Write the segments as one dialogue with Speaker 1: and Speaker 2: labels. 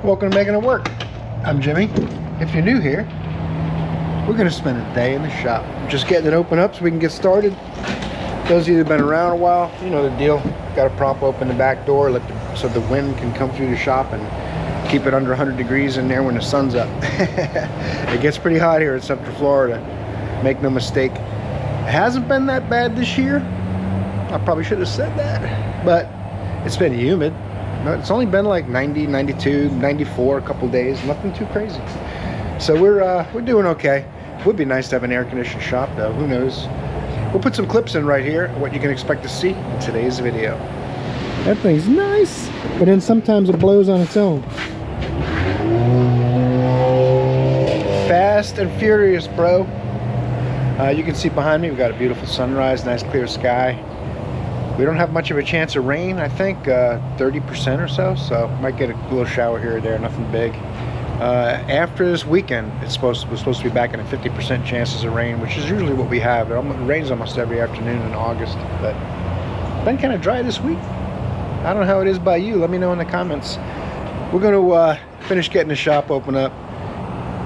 Speaker 1: Welcome to Making It Work. I'm Jimmy. If you're new here, we're going to spend a day in the shop. Just getting it open up so we can get started. Those of you that have been around a while, you know the deal. Got to prop open the back door so the wind can come through the shop and keep it under 100 degrees in there when the sun's up. It gets pretty hot here in Central Florida. Make no mistake. It hasn't been that bad this year. I probably should have said that. But it's been humid. It's only been like 90, 92, 94 a couple days. Nothing too crazy. So we're doing okay. Would be nice to have an air-conditioned shop though. Who knows? We'll put some clips in right here, what you can expect to see in today's video.
Speaker 2: That thing's nice, but then sometimes it blows on its own.
Speaker 1: Fast and furious, bro. You can see behind me, we've got a beautiful sunrise, nice clear sky. We don't have much of a chance of rain, I think 30% or so might get a little shower here or there, nothing big. After this weekend, we're supposed to be back in a 50% chances of rain, which is usually what we have. It rains almost every afternoon in August, but it's been kind of dry this week. I don't know how it is by you. Let me know in the comments. We're going to finish getting the shop open up.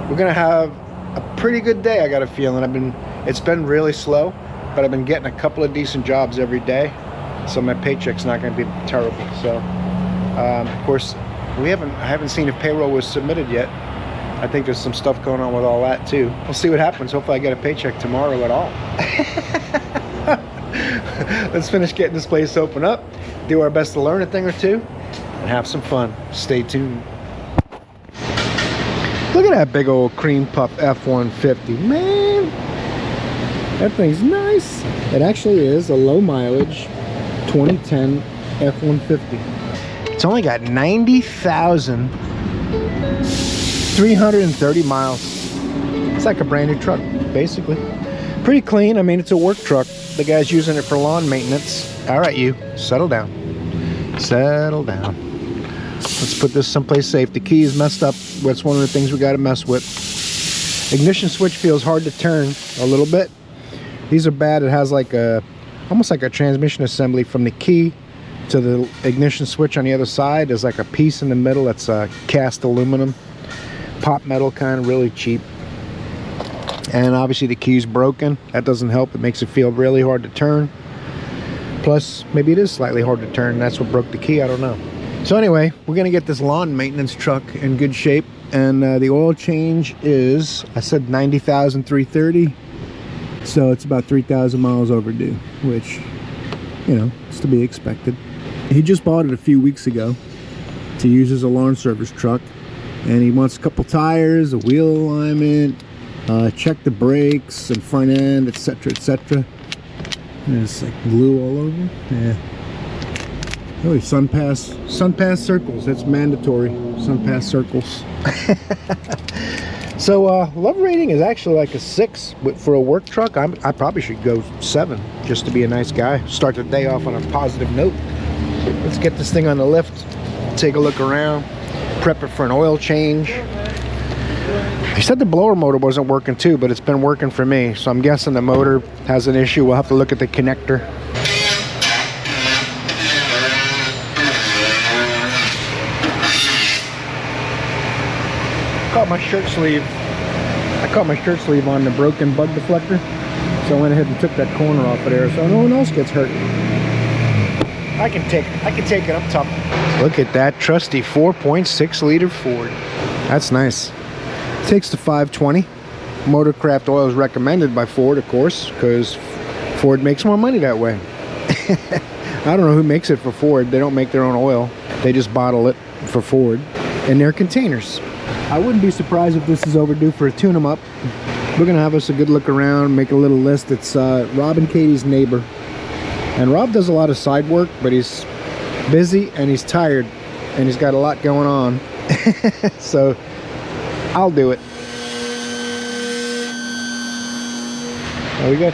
Speaker 1: We're going to have a pretty good day, I got a feeling. It's been really slow, but I've been getting a couple of decent jobs every day, so my paycheck's not going to be terrible. So, of course, I haven't seen if payroll was submitted yet. I think there's some stuff going on with all that too. We'll see what happens. Hopefully I get a paycheck tomorrow at all. Let's finish getting this place open up, do our best to learn a thing or two, and have some fun. Stay tuned. Look at that big old cream puff F150, man. That thing's nice. It actually is a low mileage 2010 F150. It's only got 90,330 miles. It's like a brand new truck, basically. Pretty clean. I mean, it's a work truck. The guy's using it for lawn maintenance. All right, you, settle down. Settle down. Let's put this someplace safe. The key is messed up. That's one of the things we got to mess with. Ignition switch feels hard to turn a little bit. These are bad. It has like almost like a transmission assembly from the key to the ignition switch on the other side. There's like a piece in the middle that's cast aluminum, pop metal, kind of really cheap. And obviously the key's broken. That doesn't help. It makes it feel really hard to turn. Plus, maybe it is slightly hard to turn. That's what broke the key. I don't know. So anyway, we're gonna get this lawn maintenance truck in good shape, and the oil change is, I said 90,330. So it's about 3,000 miles overdue, which, you know, is to be expected. He just bought it a few weeks ago to use as a lawn service truck, and he wants a couple tires, a wheel alignment, check the brakes and front end, etc., etc. There's like glue all over. Yeah. Oh, sun pass circles. That's mandatory. Sun pass circles. So love rating is actually like a 6, but for a work truck, I probably should go 7 just to be a nice guy. Start the day off on a positive note. Let's get this thing on the lift, take a look around, prep it for an oil change. He said the blower motor wasn't working too, but it's been working for me, so I'm guessing the motor has an issue. We'll have to look at the connector. I caught my shirt sleeve on the broken bug deflector, so I went ahead and took that corner off of there so no one else gets hurt. I can take it up top. Look at that trusty 4.6 liter Ford. That's nice. Takes the 520. Motorcraft oil is recommended by Ford, of course, because Ford makes more money that way. I don't know who makes it for Ford. They don't make their own oil. They just bottle it for Ford in their containers. I wouldn't be surprised if this is overdue for a tune-em up. We're gonna have us a good look around, make a little list. It's Rob and Katie's neighbor, and Rob does a lot of side work, but he's busy and he's tired and he's got a lot going on. So I'll do it. Well, we got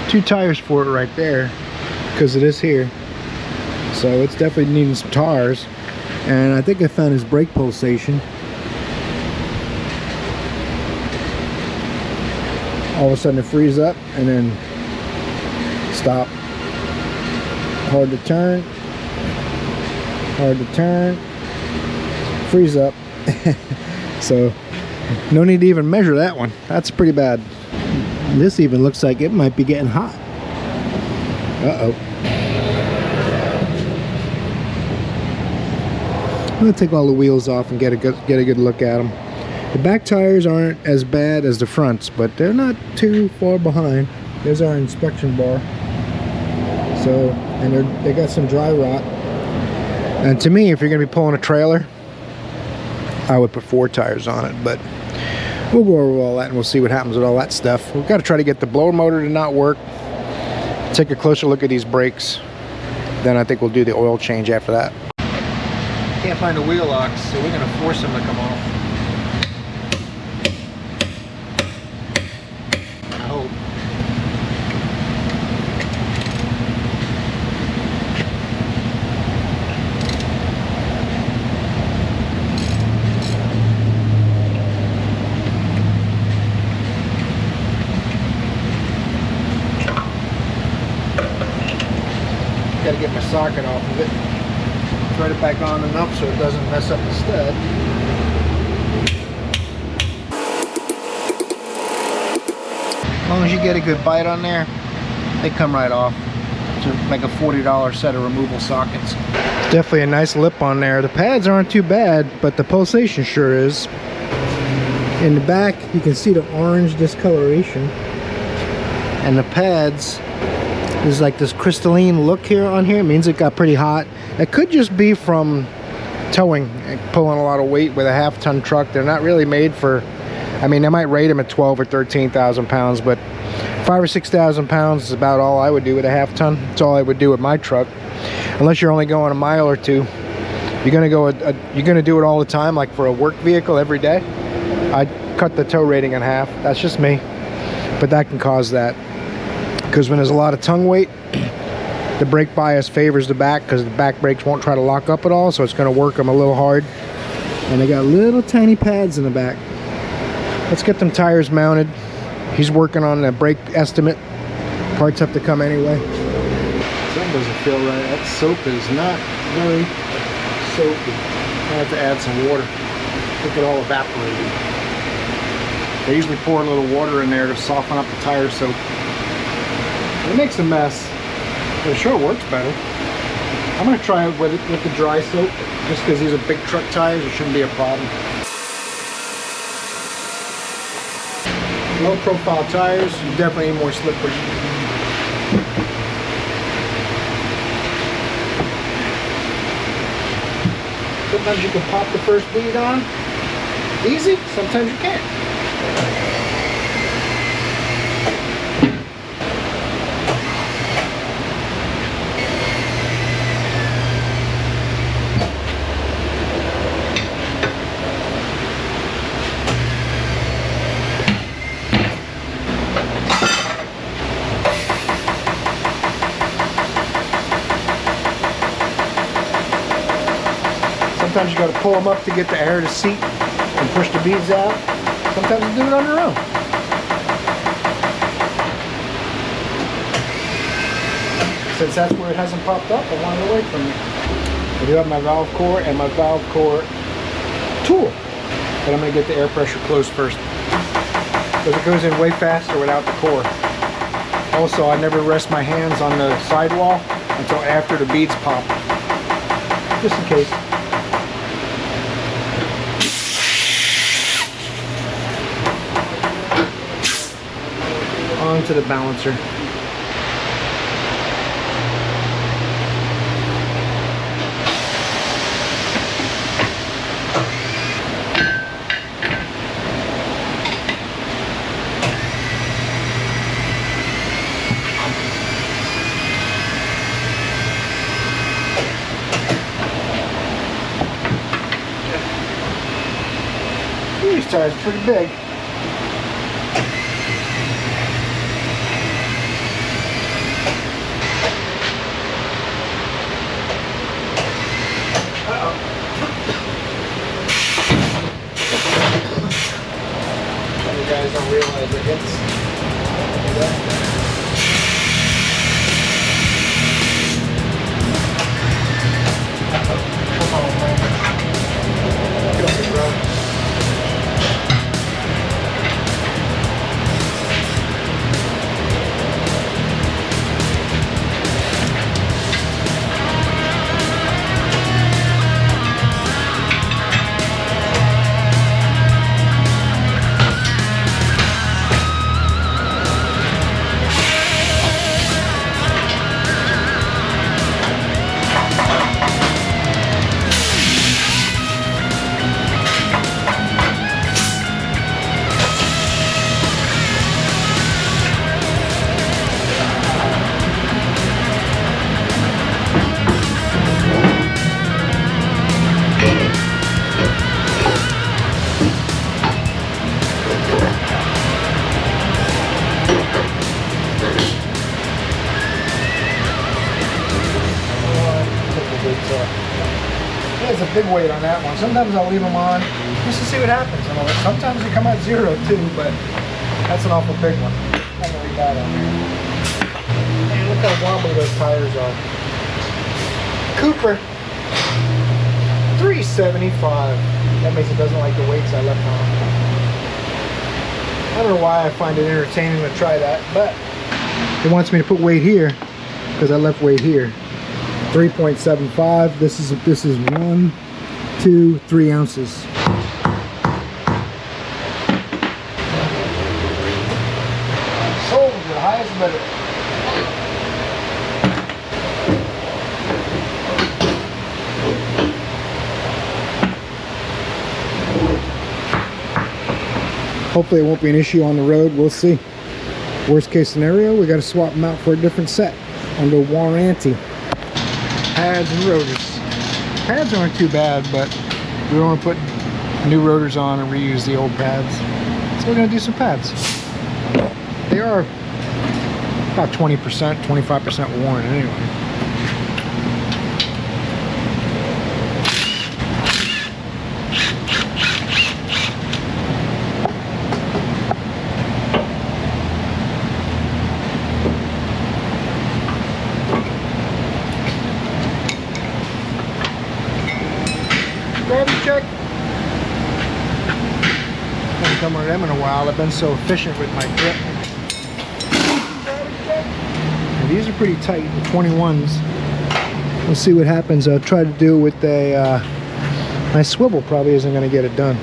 Speaker 1: 2 tires for it right there because it is here, so it's definitely needing some tires. And I think I found his brake pulsation. All of a sudden it frees up and then stop. Hard to turn, freeze up, So no need to even measure that one. That's pretty bad.
Speaker 2: This even looks like it might be getting hot.
Speaker 1: Uh-oh.
Speaker 2: I'm gonna take all the wheels off and get a good look at them. The back tires aren't as bad as the fronts, but they're not too far behind. There's our inspection bar. So, and they got some dry rot.
Speaker 1: And to me, if you're gonna be pulling a trailer, I would put 4 tires on it, but we'll go over all that and we'll see what happens with all that stuff. We've got to try to get the blower motor to not work, take a closer look at these brakes, then I think we'll do the oil change after that. Can't find the wheel locks, so we're gonna force them to come off. I hope. Gotta get my socket off of it. Thread it back on enough so it doesn't mess up the stud. As long as you get a good bite on there, they come right off. To make a $40 set of removal sockets. Definitely a nice lip on there. The pads aren't too bad, but the pulsation sure is.
Speaker 2: In the back, you can see the orange discoloration.
Speaker 1: And the pads, there's like this crystalline look here on here. It means it got pretty hot. It could just be from towing, pulling a lot of weight with a half-ton truck. They're not really made for, I mean, they might rate them at 12 or 13,000 pounds, but 5 or 6,000 pounds is about all I would do with a half-ton. That's all I would do with my truck, unless you're only going a mile or two. You're gonna go, you're gonna do it all the time, like for a work vehicle every day. I'd cut the tow rating in half. That's just me, but that can cause that. Because when there's a lot of tongue weight, the brake bias favors the back because the back brakes won't try to lock up at all, so it's going to work them a little hard.
Speaker 2: And they got little tiny pads in the back.
Speaker 1: Let's get them tires mounted. He's working on the brake estimate. Parts have to come anyway. Something doesn't feel right. That soap is not very soapy. I have to add some water. Look at all evaporated. They usually pour a little water in there to soften up the tire soap. It makes a mess, but it sure works better. I'm going to try it with the dry soap, just because these are big truck tires, it shouldn't be a problem. Low profile tires, you definitely need more slippery. Sometimes you can pop the first bead on, easy, sometimes you can't. Sometimes you got to pull them up to get the air to seat and push the beads out. Sometimes you do it on your own. Since that's where it hasn't popped up, I want it away from me. I do have my valve core and my valve core tool, but I'm going to get the air pressure closed first, because it goes in way faster without the core. Also, I never rest my hands on the sidewall until after the beads pop, just in case. Onto the balancer. These tires are pretty big. Guys don't realize it hits. Come on, man. Kill me, bro.
Speaker 2: big weight on that one. Sometimes I'll leave them on just to see what happens. And sometimes they come out 0 too, but that's an awful big one. I'm gonna leave that on there. And look how wobbly those tires are. Cooper, 375. That means it doesn't like the weights I left on. I don't know why I find it entertaining to try that, but it wants me to put weight here because I left weight here. 3.75. This is 1, 2, 3 ounces. Sold the highest bidder. Hopefully it won't be an issue on the road. We'll see. Worst case scenario, we got to swap them out for a different set under warranty. Pads and rotors. Pads aren't too bad, but we don't want to put new rotors on and reuse the old pads. So we're going to do some pads. They are about 20%, 25% worn anyway. Gravity check. Haven't done one of them in a while. I've been so efficient with my grip. And these are pretty tight, the 21s. We'll see what happens. I'll try to do it with a, my swivel probably isn't going to get it done.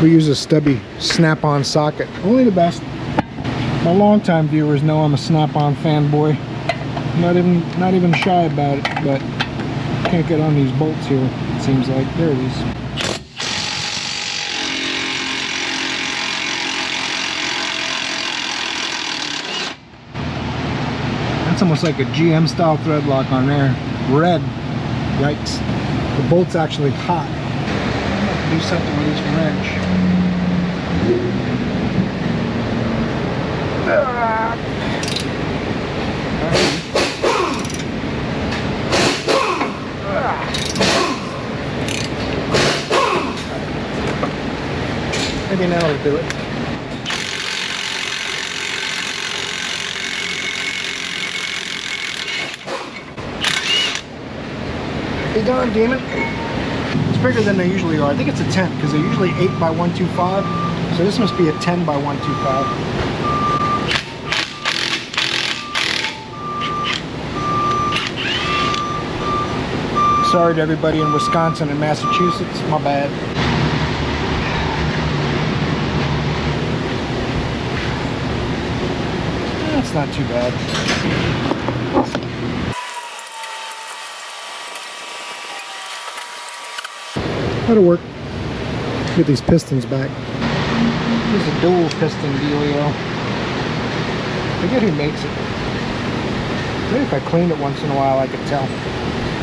Speaker 2: We use a stubby snap-on socket. Only the best. My longtime viewers know I'm a snap-on fanboy. Not even shy about it, but can't get on these bolts here. It seems like there it is. That's almost like a GM style thread lock on there. Red. Yikes. The bolt's actually hot. I'm gonna have to do something with this wrench. Maybe now it'll do it. Be gone, demon. It's bigger than they usually are. I think it's a 10 because they're usually 8 by 125. So this must be a 10 by 125. Sorry to everybody in Wisconsin and Massachusetts. My bad. That's not too bad. That'll work. Get these pistons back. Here's a dual piston dealio. I forget who makes it. Maybe if I cleaned it once in a while I could tell.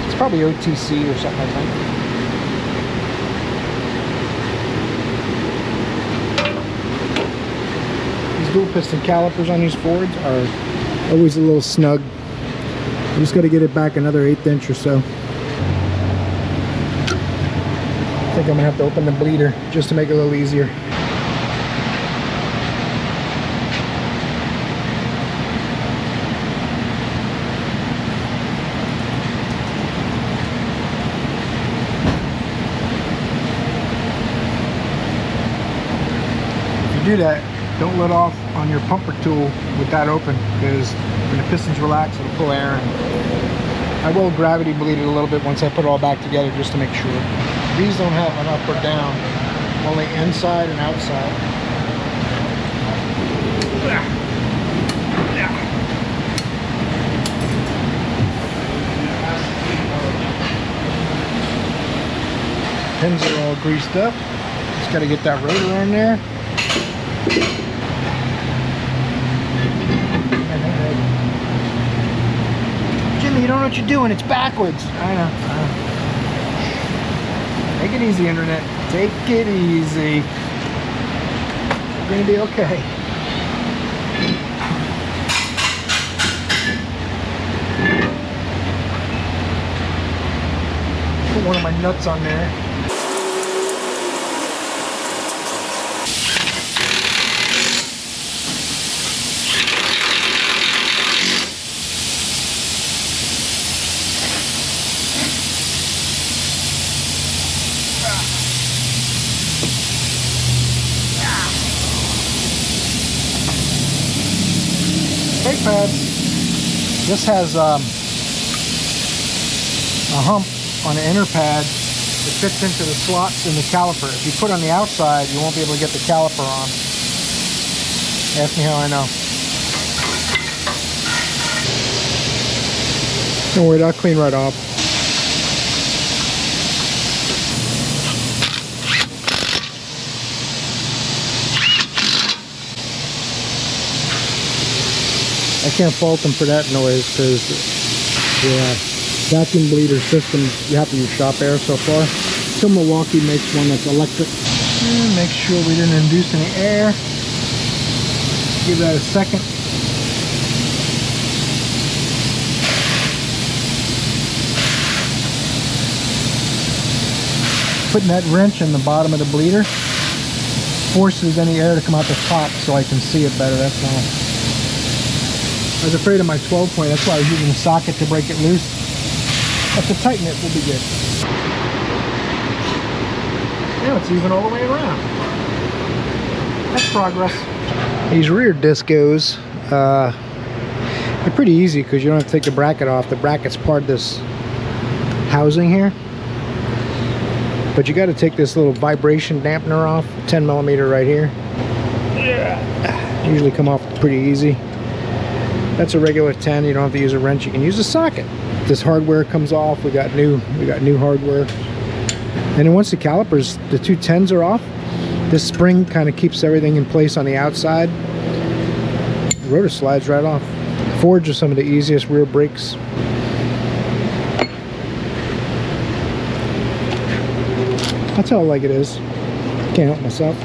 Speaker 2: It's probably OTC or something, I think. Dual piston calipers on these Fords are always a little snug. You just got to get it back another 1/8 inch or so. I think I'm gonna have to open the bleeder just to make it a little easier. If you do that, don't let off on your pumper tool with that open, because when the pistons relax, it'll pull air in. I will gravity bleed it a little bit once I put it all back together just to make sure. These don't have an up or down, only inside and outside. Pins are all greased up. Just got to get that rotor on there. Jimmy, you don't know what you're doing. It's backwards. I know. Take it easy, internet. Take it easy. We're gonna be okay. Put one of my nuts on there. Brake pads. This has a hump on the inner pad that fits into the slots in the caliper. If you put it on the outside, you won't be able to get the caliper on. Ask me how I know. Don't worry, that'll clean right off. I can't fault them for that noise because the vacuum bleeder system, you have to use shop air so far. Till Milwaukee makes one that's electric. And make sure we didn't induce any air. Give that a second. Putting that wrench in the bottom of the bleeder forces any air to come out the top so I can see it better, that's all. I was afraid of my 12 point, that's why I was using the socket to break it loose. But to tighten it will be good. Now it's even all the way around. That's progress. These rear discos, they're pretty easy because you don't have to take the bracket off. The bracket's part of this housing here. But you got to take this little vibration dampener off, 10 millimeter right here. Usually come off pretty easy. That's a regular 10. You don't have to use a wrench. You can use a socket. This hardware comes off. We got new hardware. And then once the calipers, the two 10s are off, this spring kind of keeps everything in place on the outside. The rotor slides right off. Fords are some of the easiest rear brakes. That's how like it is. Can't help myself.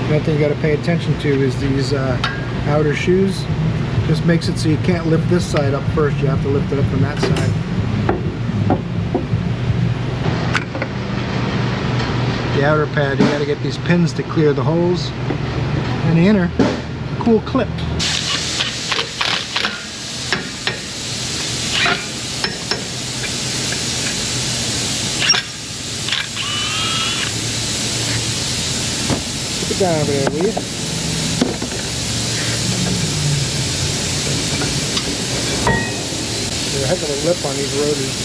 Speaker 2: Another thing you got to pay attention to is these outer shoes. Just makes it so you can't lift this side up first. You have to lift it up from that side. The outer pad, you got to get these pins to clear the holes. And the inner, cool clip. Put it down over there, will you? There's a heck of a lip on these rotors.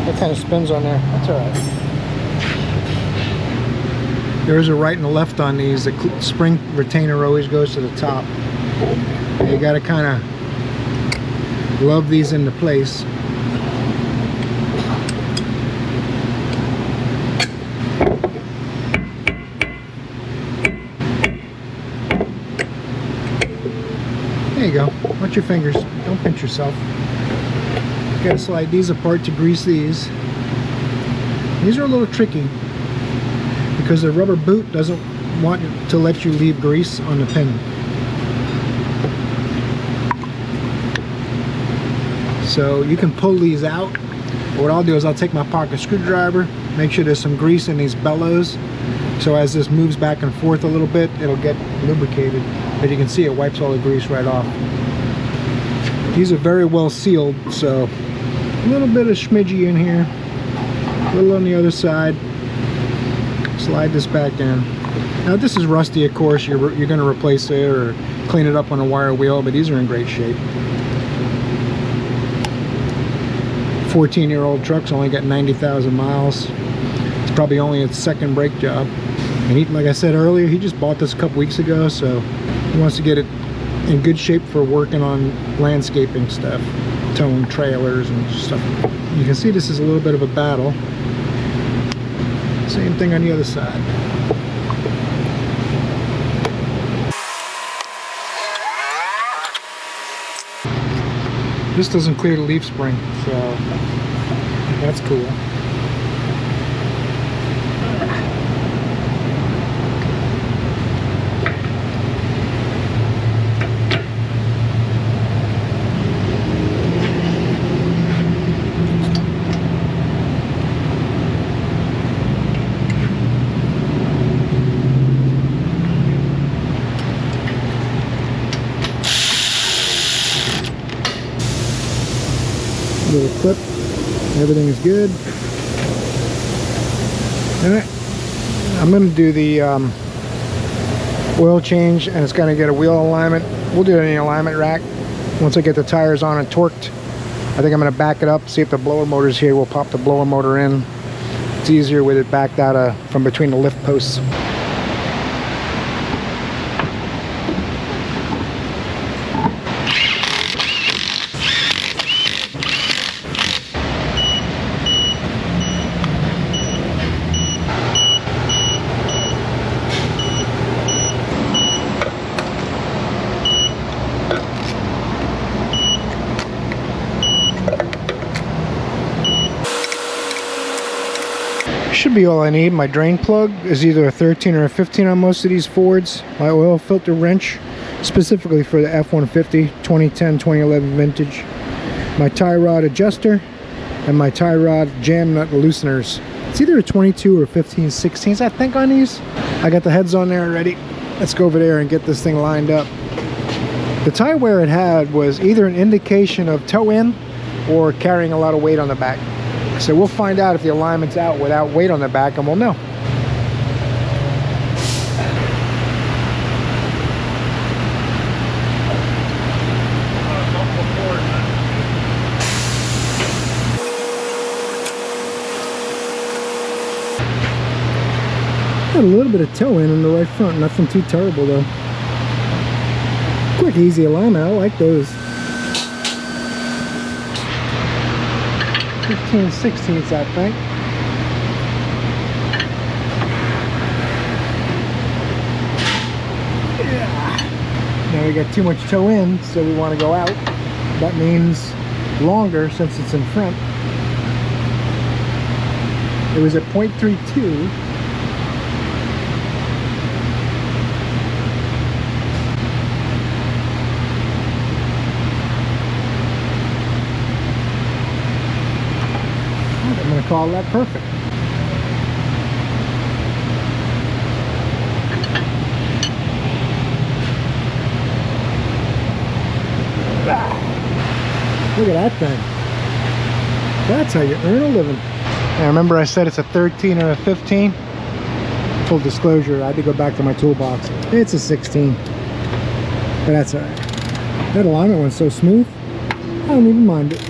Speaker 2: That kind of spins on there. That's alright. There is a right and a left on these. The spring retainer always goes to the top. And you got to kind of love these into place. There you go. Watch your fingers. Don't pinch yourself. You gotta slide these apart to grease these. These are a little tricky because the rubber boot doesn't want to let you leave grease on the pin. So you can pull these out. What I'll do is I'll take my pocket screwdriver, make sure there's some grease in these bellows. So as this moves back and forth a little bit, it'll get lubricated. As you can see, it wipes all the grease right off. These are very well sealed, so a little bit of schmidgy in here, a little on the other side. Slide this back in. Now this is rusty, of course. You're going to replace it or clean it up on a wire wheel, but these are in great shape. 14-year-old truck's only got 90,000 miles. It's probably only its second brake job. And he, like I said earlier, he just bought this a couple weeks ago, so he wants to get it in good shape for working on landscaping stuff, towing trailers and stuff. You can see this is a little bit of a battle. Same thing on the other side. This doesn't clear the leaf spring, so that's cool. Little clip, everything is good. Alright, I'm going to do the oil change, and it's going to get a wheel alignment. We'll do it in the alignment rack once I get the tires on and torqued. I think I'm going to back it up, see if the blower motor's here. We'll pop the blower motor in. It's easier with it backed out from between the lift posts. Should be all I need. My drain plug is either a 13 or a 15 on most of these Fords. My oil filter wrench, specifically for the F150 2010 2011 vintage. My tie rod adjuster and my tie rod jam nut looseners. It's either a 22 or 15 16s, I think, on these. I got the heads on there already. Let's go over there and get this thing lined up. The tie wear it had was either an indication of toe in or carrying a lot of weight on the back. So we'll find out if the alignment's out without weight on the back, and we'll know. Got a little bit of toe in the right front, nothing too terrible though. Quick, easy alignment, I like those. 15 16ths, I think. Yeah. Now we got too much toe in, so we want to go out. That means longer since it's in front. It was at 0.32. I'm going to call that perfect. Look at that thing. That's how you earn a living. Now remember I said it's a 13 or a 15? Full disclosure, I had to go back to my toolbox. It's a 16. But that's alright. That alignment went so smooth, I don't even mind it.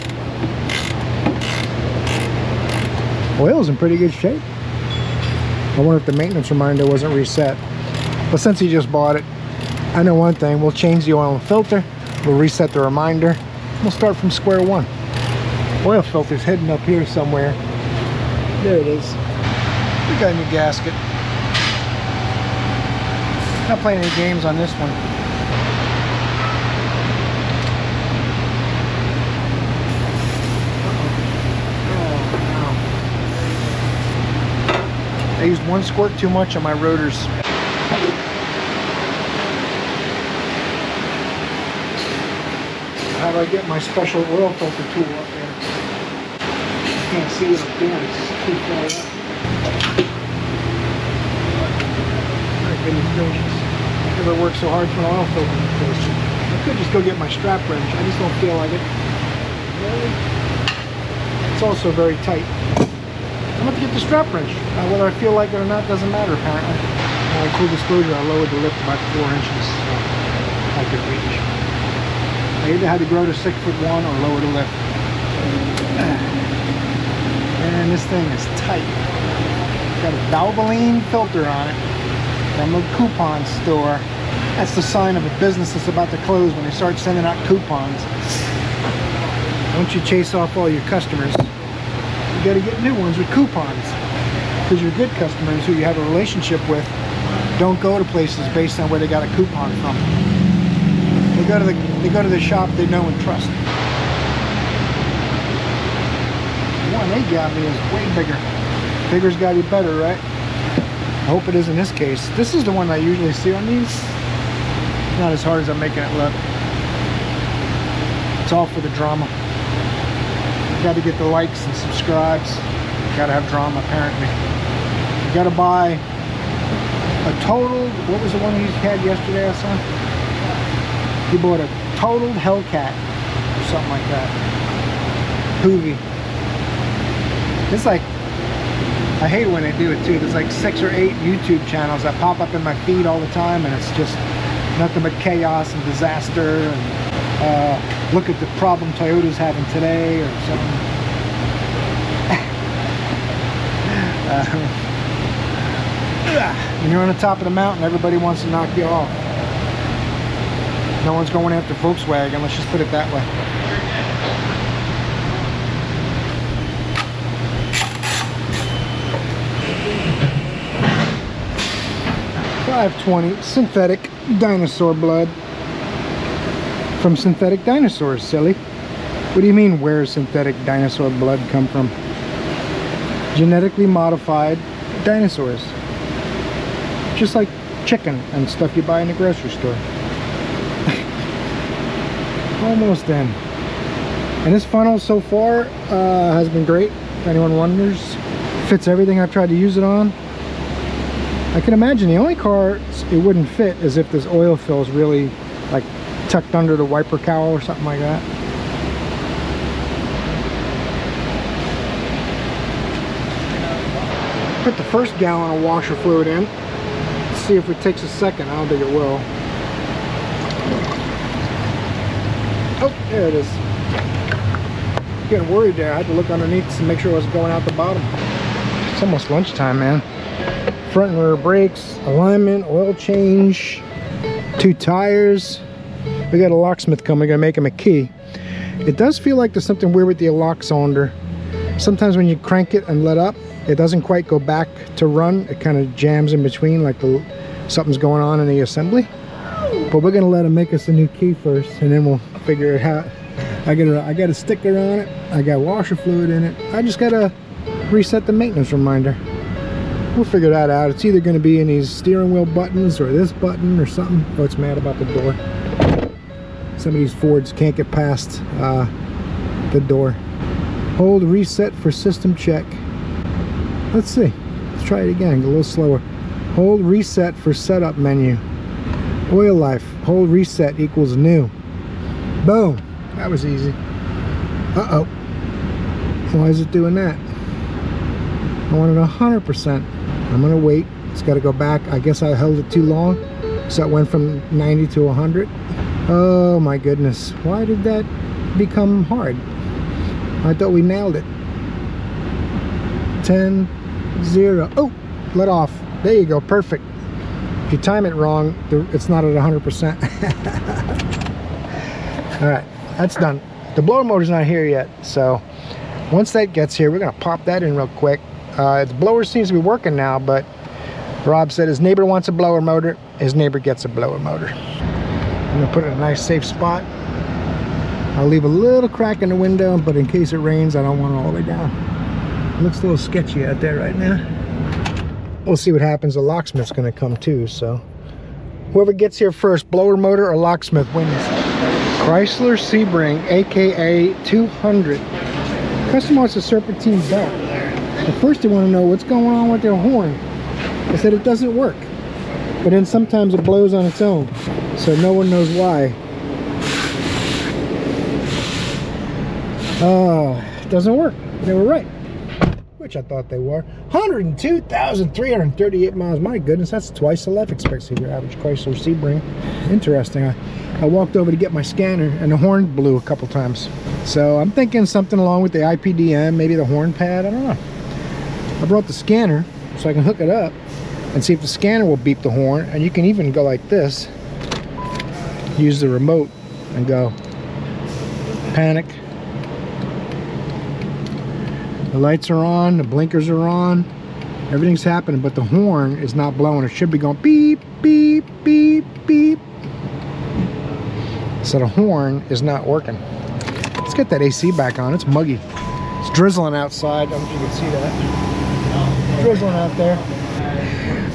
Speaker 2: Oil's in pretty good shape. I wonder if the maintenance reminder wasn't reset. But since he just bought it, I know one thing. We'll change the oil and filter. We'll reset the reminder. We'll start from square one. Oil filter's hidden up here somewhere. There it is. We got a new gasket. Not playing any games on this one. I used one squirt too much on my rotors. How do I get my special oil filter tool up there? I can't see it up there, it's too far up. My goodness gracious. Never worked so hard for an oil filter before. I could just go get my strap wrench, I just don't feel like it. Really? It's also very tight. I'm going to get the strap wrench. Whether I feel like it or not doesn't matter apparently. Full disclosure, I lowered the lift about 4 inches so I could reach. I either had to grow to 6'1" or lower the lift. And this thing is tight. Got a Valvoline filter on it from a coupon store. That's the sign of a business that's about to close when they start sending out coupons. Once you chase off all your customers, you got to get new ones with coupons, because your good customers who you have a relationship with don't go to places based on where they got a coupon from. They go to the shop they know and trust. one they got me is way bigger. Bigger's gotta be better, right? I hope it is in this case. This is the one I usually see on these. Not as hard as I'm making it look. It's all for the drama. Got to get the likes and subscribes. Got to have drama, apparently. You got to buy a total. What was the one he had yesterday, I saw? He bought a totaled Hellcat or something like that. Hoovy. It's like, I hate when they do it too. There's like 6 or 8 YouTube channels that pop up in my feed all the time, and it's just nothing but chaos and disaster, and look at the problem Toyota's having today or something. When you're on the top of the mountain, everybody wants to knock you off. No one's going after Volkswagen, let's just put it that way. .520 synthetic dinosaur blood from synthetic dinosaurs, silly. What do you mean, where's synthetic dinosaur blood come from? Genetically modified dinosaurs. Just like chicken and stuff you buy in the grocery store. Almost in. And this funnel so far has been great, if anyone wonders. Fits everything I've tried to use it on. I can imagine the only car it wouldn't fit is if this oil fill is really like tucked under the wiper cowl or something like that. Put the first gallon of washer fluid in. Let's see if it takes a second. I don't think it will. Oh, there it is. Getting worried there. I had to look underneath to make sure it was going out the bottom. It's almost lunchtime, man. Front and rear brakes, alignment, oil change, 2 tires. We got a locksmith coming. We're gonna make him a key. It does feel like there's something weird with the lock cylinder. Sometimes when you crank it and let up, it doesn't quite go back to run. It kind of jams in between, like something's going on in the assembly. But we're gonna let him make us a new key first, and then we'll figure it out. I got a sticker on it. I got washer fluid in it. I just gotta reset the maintenance reminder. We'll figure that out. It's either going to be in these steering wheel buttons or this button or something. Oh, it's mad about the door. Some of these Fords can't get past the door. Hold reset for system check. Let's see. Let's try it again. Go a little slower. Hold reset for setup menu. Oil life. Hold reset equals new. Boom. That was easy. Uh-oh. Why is it doing that? I wanted 100%. I'm gonna wait. It's got to go back. I guess I held it too long, so it went from 90 to 100. Oh my goodness, why did that become hard? I thought we nailed it. 10, 0. Oh, let off. There you go, perfect. If you time it wrong, it's not at 100%. All right, that's done. The blower motor's not here yet, so once that gets here, we're gonna pop that in real quick. The blower seems to be working now, but Rob said his neighbor wants a blower motor, his neighbor gets a blower motor. I'm gonna put it in a nice safe spot. I'll leave a little crack in the window, but in case it rains, I don't want it all the way down. It looks a little sketchy out there right now. We'll see what happens. The locksmith's gonna come too, so whoever gets here first, blower motor or locksmith, wins. Chrysler Sebring, aka 200. Customer wants a serpentine belt. At first they want to know what's going on with their horn. I said it doesn't work, but then sometimes it blows on its own, so no one knows why. Oh, it doesn't work. They were right, which I thought they were. 102,338 miles. My goodness, that's twice the life expectancy of your average Chrysler Sebring. Interesting. I walked over to get my scanner and the horn blew a couple times. So I'm thinking something along with the IPDM, maybe the horn pad, I don't know. I brought the scanner so I can hook it up and see if the scanner will beep the horn, and you can even go like this, use the remote and go panic. The lights are on, the blinkers are on, everything's happening, but the horn is not blowing. It should be going beep, beep, beep, beep. So the horn is not working. Let's get that AC back on. It's muggy. It's drizzling outside. I don't know if you can see that. Drizzling out there.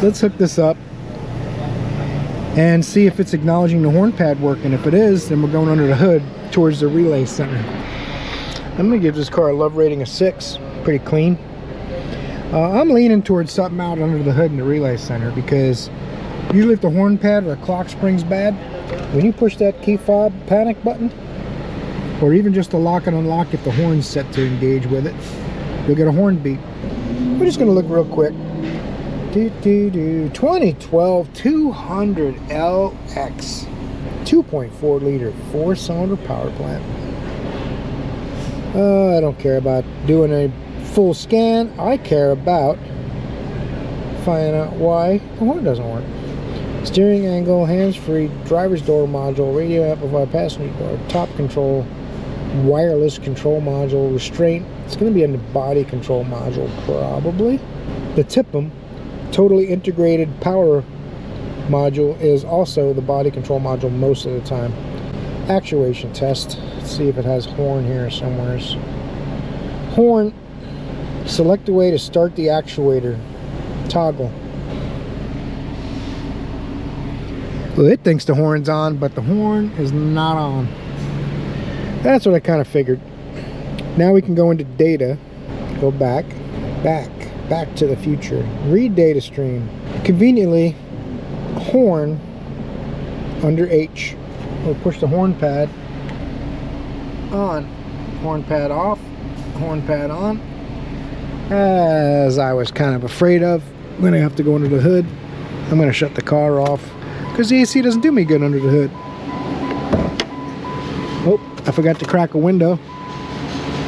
Speaker 2: Let's hook this up and see if it's acknowledging the horn pad working. If it is, then we're going under the hood towards the relay center. I'm going to give this car a love rating of 6. Pretty clean. I'm leaning towards something out under the hood in the relay center, because usually if the horn pad or the clock spring's bad, when you push that key fob panic button, or even just to lock and unlock if the horn's set to engage with it, you'll get a horn beep. We're just going to look real quick. 2012 200 LX 2.4 liter 4-cylinder power plant. I don't care about doing a full scan. I care about finding out why the horn doesn't work. Steering angle, hands-free, driver's door module, radio amplifier, passenger door, top control, wireless control module, restraint. It's going to be in the body control module probably. The TIPM, totally integrated power module, is also the body control module most of the time. Actuation test. Let's see if it has horn here somewhere. Horn. Select a way to start the actuator. Toggle. Well, it thinks the horn's on, but the horn is not on. That's what I kind of figured. Now we can go into data. Go back to the future. Read data stream. Conveniently, horn under H. We'll push the horn pad on. Horn pad off. Horn pad on. As I was kind of afraid of, I'm going to have to go under the hood. I'm going to shut the car off, because the AC doesn't do me good under the hood. Oh, I forgot to crack a window.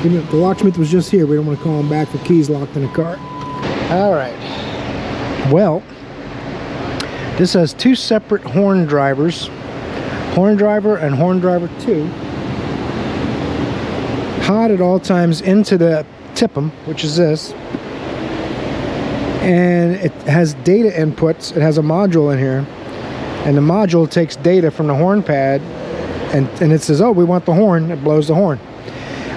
Speaker 2: The locksmith was just here. We don't want to call him back for keys locked in the car. Alright. Well, this has 2 separate horn drivers. Horn driver and horn driver 2. Hot at all times into the TIPM, which is this. And it has data inputs. It has a module in here. And the module takes data from the horn pad, and it says, oh, we want the horn. It blows the horn. I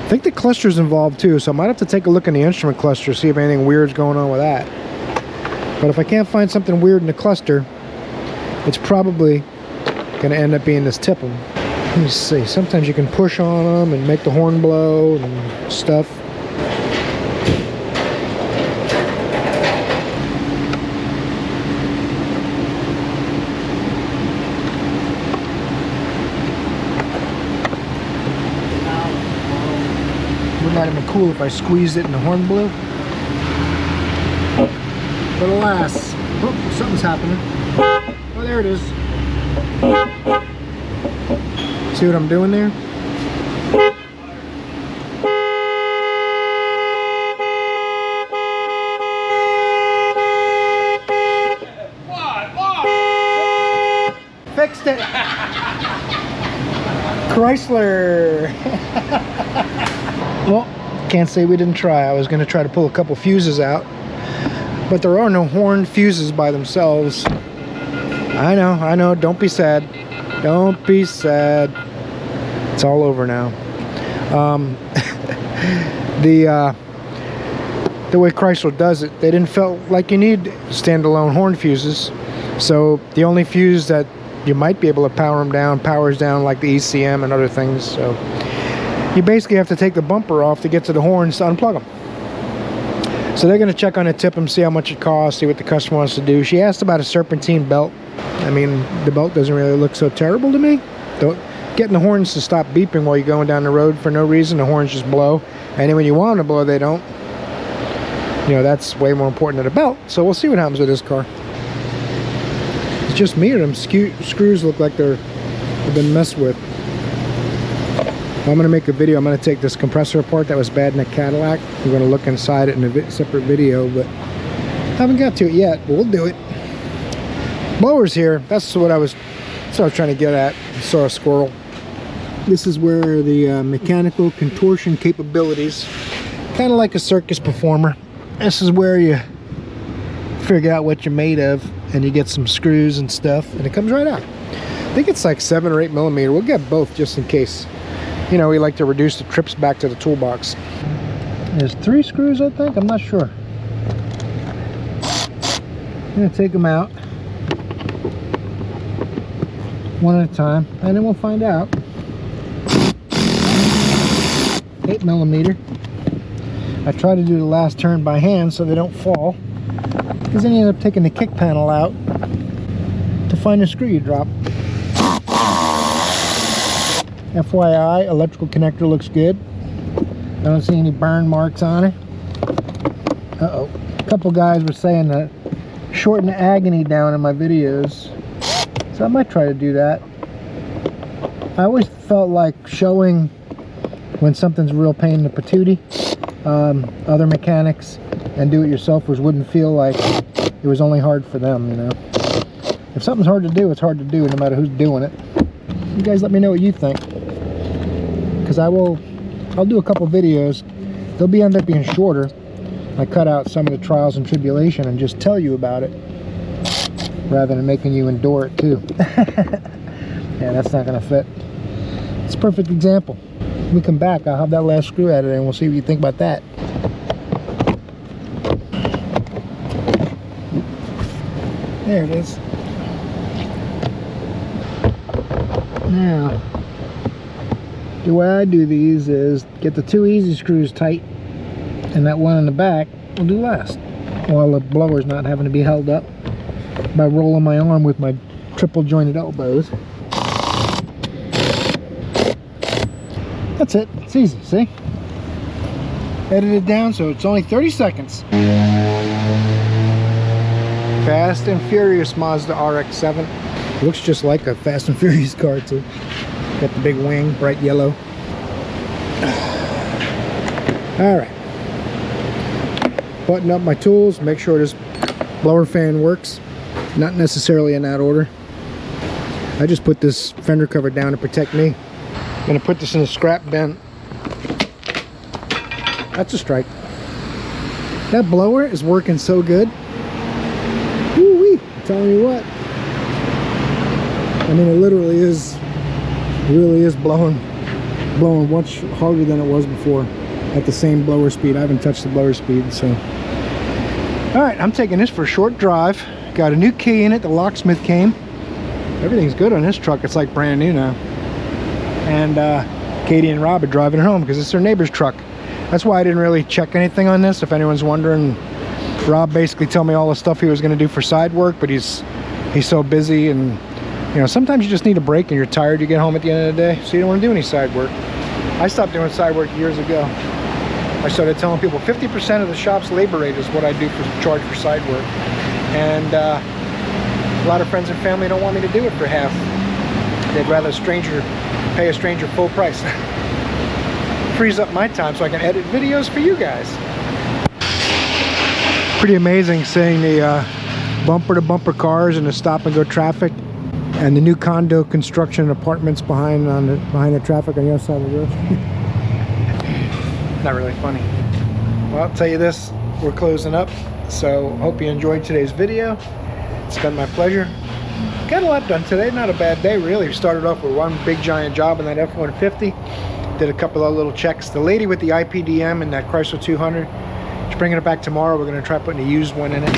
Speaker 2: think the cluster's involved too, so I might have to take a look in the instrument cluster, see if anything weird's going on with that. But if I can't find something weird in the cluster, it's probably going to end up being this TIPM. Let me see. Sometimes you can push on them and make the horn blow and stuff. Might have been cool if I squeezed it and the horn blew. But alas, oh, something's happening. Oh, there it is. See what I'm doing there? Fixed it. Chrysler. Well, can't say we didn't try. I was going to try to pull a couple fuses out, but there are no horn fuses by themselves. I know. Don't be sad. Don't be sad. It's all over now. The way Chrysler does it, they didn't feel like you need standalone horn fuses. So the only fuse that you might be able to power them down, powers down like the ECM and other things. So you basically have to take the bumper off to get to the horns to unplug them. So they're going to check on the TIPM, see how much it costs, see what the customer wants to do. She asked about a serpentine belt. I mean, the belt doesn't really look so terrible to me. Getting the horns to stop beeping while you're going down the road for no reason. The horns just blow. And then when you want them to blow, they don't. You know, that's way more important than the belt. So we'll see what happens with this car. It's just me, or them screws look like they've been messed with. I'm going to make a video. I'm going to take this compressor apart that was bad in the Cadillac. We're going to look inside it in a separate video, but haven't got to it yet, but we'll do it. Blower's here. That's what I was trying to get at. I saw a squirrel. This is where the mechanical contortion capabilities, kind of like a circus performer. This is where you figure out what you're made of, and you get some screws and stuff, and it comes right out. I think it's like 7 or 8 millimeter. We'll get both just in case. You know, we like to reduce the trips back to the toolbox. There's 3 screws, I think. I'm not sure. I'm gonna take them out one at a time, and then we'll find out. 8mm. I try to do the last turn by hand so they don't fall, because then you end up taking the kick panel out to find the screw you drop. FYI, electrical connector looks good. I don't see any burn marks on it. Uh-oh. A couple guys were saying to shorten the agony down in my videos, so I might try to do that. I always felt like showing when something's a real pain in the patootie. Other mechanics and do-it-yourselfers wouldn't feel like it was only hard for them, you know. If something's hard to do, it's hard to do, no matter who's doing it. You guys let me know what you think, because I'll do a couple videos. They'll end up being shorter. I cut out some of the trials and tribulation and just tell you about it, rather than making you endure it too. Yeah, that's not gonna fit. It's a perfect example. When we come back, I'll have that last screw added in, and we'll see what you think about that. There it is. Now, the way I do these is get the 2 easy screws tight, and that one in the back will do last, while the blower's not having to be held up by rolling my arm with my triple jointed elbows. That's it. It's easy, see? Edited down so it's only 30 seconds. Fast and Furious Mazda RX-7. Looks just like a Fast and Furious car too. Got the big wing, bright yellow. Alright. Button up my tools, make sure this blower fan works. Not necessarily in that order. I just put this fender cover down to protect me. I'm gonna put this in a scrap bin. That's a strike. That blower is working so good. Woo-wee, I'm telling you what. I mean, it really is blowing much harder than it was before at the same blower speed. I haven't touched the blower speed, so. All right, I'm taking this for a short drive. Got a new key in it, the locksmith came. Everything's good on this truck, it's like brand new now. And Katie and Rob are driving it home because it's their neighbor's truck. That's why I didn't really check anything on this, if anyone's wondering. Rob basically told me all the stuff he was gonna do for side work, but he's so busy, and you know, sometimes you just need a break and you're tired, you get home at the end of the day, so you don't want to do any side work. I stopped doing side work years ago. I started telling people 50% of the shop's labor rate is what I do for charge for side work. And a lot of friends and family don't want me to do it for half. They'd rather pay a stranger full price. Frees up my time so I can edit videos for you guys. Pretty amazing seeing the bumper-to-bumper cars and the stop-and-go traffic, and the new condo construction apartments behind the traffic on the other side of the road. Not really funny. Well, I'll tell you this, we're closing up, so hope you enjoyed today's video. It's been my pleasure. Got a lot done today, not a bad day really. We started off with one big giant job in that F150. Did a couple of little checks. The lady with the IPDM and that Chrysler 200, she's bringing it back tomorrow. We're gonna try putting a used one in it.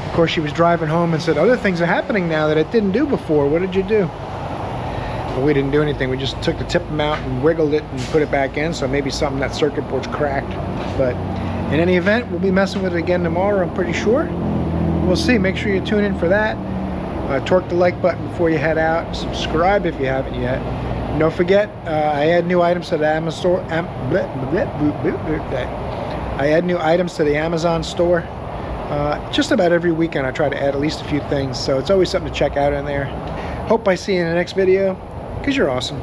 Speaker 2: Of course, she was driving home and said, other things are happening now that it didn't do before. What did you do? Well, we didn't do anything. We just took the tip out and wiggled it and put it back in. So maybe something, that circuit board's cracked. But in any event, we'll be messing with it again tomorrow, I'm pretty sure. We'll see. Make sure you tune in for that. Torque the like button before you head out. Subscribe if you haven't yet. And don't forget, I add new items to the Amazon store. I add new items to the Amazon store. Just about every weekend I try to add at least a few things, so it's always something to check out in there. Hope I see you in the next video, because you're awesome.